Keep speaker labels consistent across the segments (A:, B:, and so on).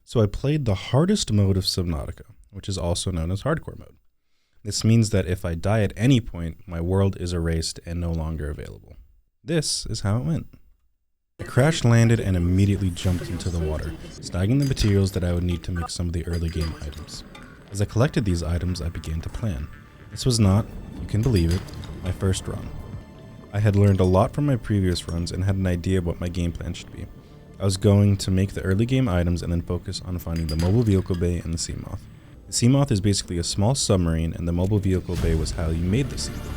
A: So I played the hardest mode of Subnautica, which is also known as Hardcore mode. This means that if I die at any point, my world is erased and no longer available. This is how it went. I crash landed and immediately jumped into the water, snagging the materials that I would need to make some of the early game items. As I collected these items, I began to plan. This was not, you can believe it, my first run. I had learned a lot from my previous runs and had an idea of what my game plan should be. I was going to make the early game items and then focus on finding the mobile vehicle bay and the Seamoth. The Seamoth is basically a small submarine, and the mobile vehicle bay was how you made the Seamoth.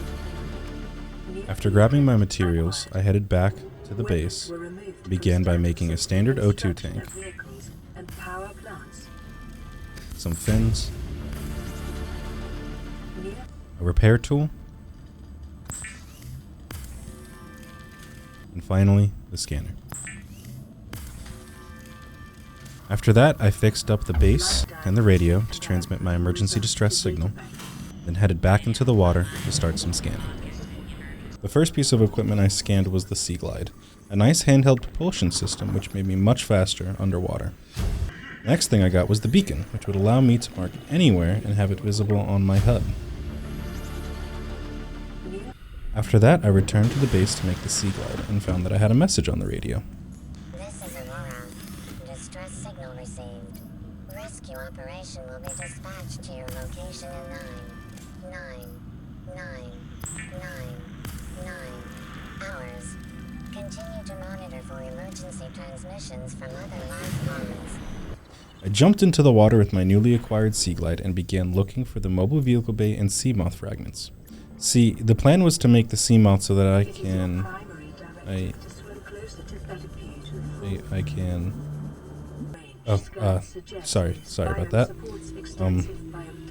A: After grabbing my materials, I headed back to the base and began by making a standard O2 tank, some fins, a repair tool, and finally, the scanner. After that, I fixed up the base and the radio to transmit my emergency distress signal, then headed back into the water to start some scanning. The first piece of equipment I scanned was the Sea Glide, a nice handheld propulsion system which made me much faster underwater. The next thing I got was the beacon, which would allow me to mark anywhere and have it visible on my HUD. After that, I returned to the base to make the Sea Glide and found that I had a message on the radio.
B: This is Aurora. Distress signal received. Rescue operation will be dispatched to your location in 9 hours. Continue to monitor for emergency transmissions from other live ponds.
A: I jumped into the water with my newly acquired Sea Glide and began looking for the mobile vehicle bay and Seamoth fragments. See, the plan was to make the Seamoth so that I can sorry about that.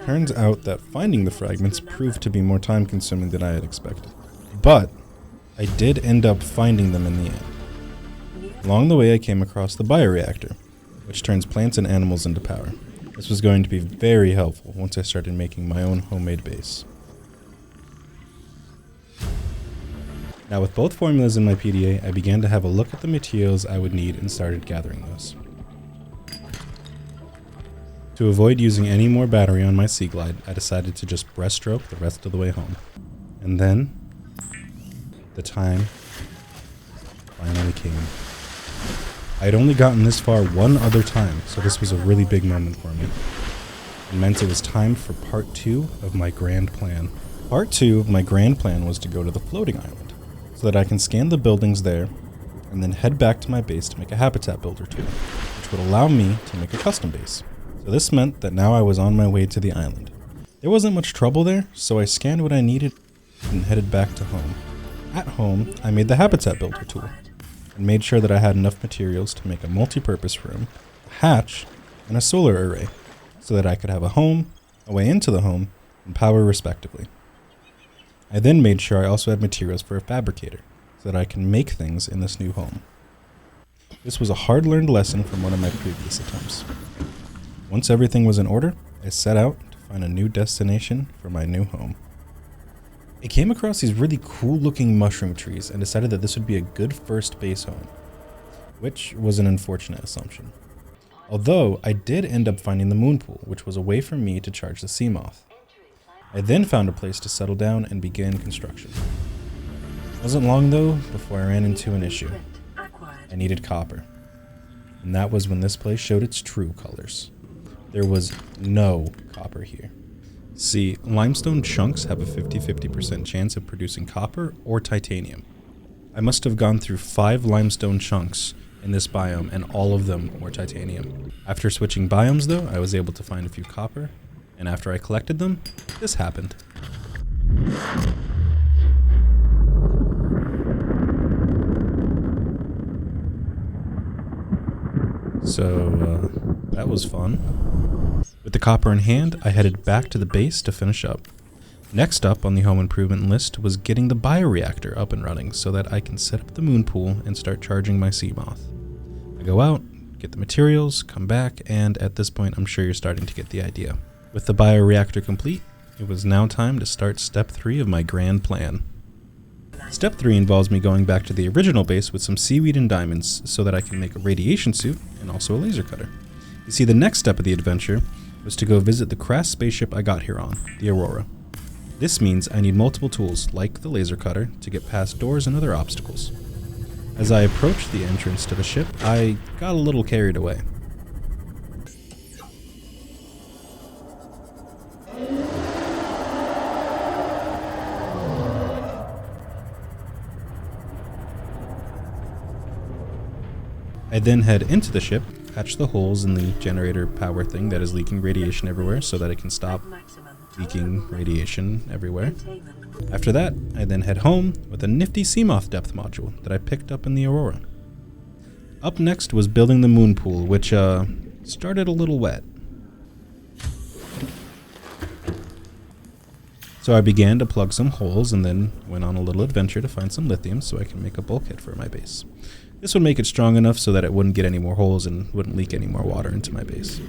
A: Turns out that finding the fragments proved to be more time consuming than I had expected. But I did end up finding them in the end. Along the way, I came across the bioreactor, which turns plants and animals into power. This was going to be very helpful once I started making my own homemade base. Now with both formulas in my PDA, I began to have a look at the materials I would need and started gathering those. To avoid using any more battery on my Sea Glide, I decided to just breaststroke the rest of the way home. And then, the time finally came. I had only gotten this far one other time, so this was a really big moment for me. It meant it was time for part 2 of my grand plan. Part 2 of my grand plan was to go to the floating island, so that I can scan the buildings there, and then head back to my base to make a habitat builder tool, which would allow me to make a custom base. So this meant that now I was on my way to the island. There wasn't much trouble there, so I scanned what I needed and headed back to home. At home, I made the habitat builder tool, and made sure that I had enough materials to make a multi-purpose room, a hatch, and a solar array, so that I could have a home, a way into the home, and power respectively. I then made sure I also had materials for a fabricator, so that I can make things in this new home. This was a hard-learned lesson from one of my previous attempts. Once everything was in order, I set out to find a new destination for my new home. I came across these really cool-looking mushroom trees and decided that this would be a good first base home, which was an unfortunate assumption. Although, I did end up finding the moon pool, which was a way for me to charge the Seamoth. I then found a place to settle down and begin construction. It wasn't long though before I ran into an issue. I needed copper. And that was when this place showed its true colors. There was no copper here. See, limestone chunks have a 50-50% chance of producing copper or titanium. I must have gone through 5 limestone chunks in this biome and all of them were titanium. After switching biomes though, I was able to find a few copper, and after I collected them, this happened. So, that was fun. With the copper in hand, I headed back to the base to finish up. Next up on the home improvement list was getting the bioreactor up and running so that I can set up the moon pool and start charging my Seamoth. I go out, get the materials, come back, and at this point I'm sure you're starting to get the idea. With the bioreactor complete, it was now time to start step 3 of my grand plan. Step 3 involves me going back to the original base with some seaweed and diamonds so that I can make a radiation suit and also a laser cutter. You see, the next step of the adventure was to go visit the crash spaceship I got here on, the Aurora. This means I need multiple tools, like the laser cutter, to get past doors and other obstacles. As I approached the entrance to the ship, I got a little carried away. I then head into the ship, patch the holes in the generator power thing that is leaking radiation everywhere so that it can stop leaking radiation everywhere. After that, I then head home with a nifty Seamoth depth module that I picked up in the Aurora. Up next was building the moon pool, which started a little wet. So I began to plug some holes and then went on a little adventure to find some lithium so I can make a bulkhead for my base. This would make it strong enough so that it wouldn't get any more holes and wouldn't leak any more water into my base.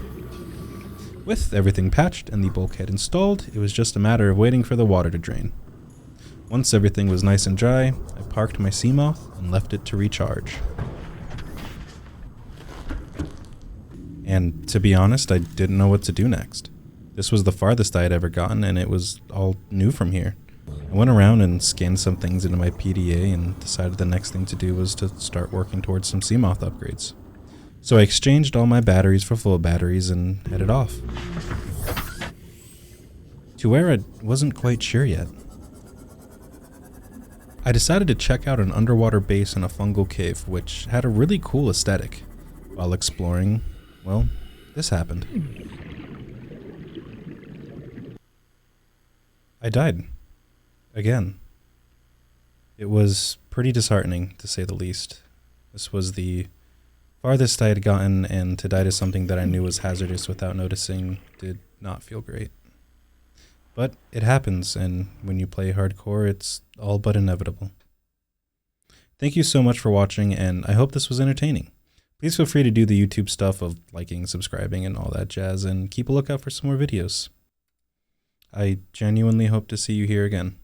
A: With everything patched and the bulkhead installed, it was just a matter of waiting for the water to drain. Once everything was nice and dry, I parked my Seamoth and left it to recharge. And to be honest, I didn't know what to do next. This was the farthest I had ever gotten, and it was all new from here. I went around and scanned some things into my PDA and decided the next thing to do was to start working towards some Seamoth upgrades. So I exchanged all my batteries for full batteries and headed off. To where I wasn't quite sure yet. I decided to check out an underwater base in a fungal cave, which had a really cool aesthetic. While exploring, well, this happened. I died. Again. It was pretty disheartening, to say the least. This was the farthest I had gotten, and to die to something that I knew was hazardous without noticing did not feel great. But it happens, and when you play hardcore, it's all but inevitable. Thank you so much for watching, and I hope this was entertaining. Please feel free to do the YouTube stuff of liking, subscribing, and all that jazz, and keep a lookout for some more videos. I genuinely hope to see you here again.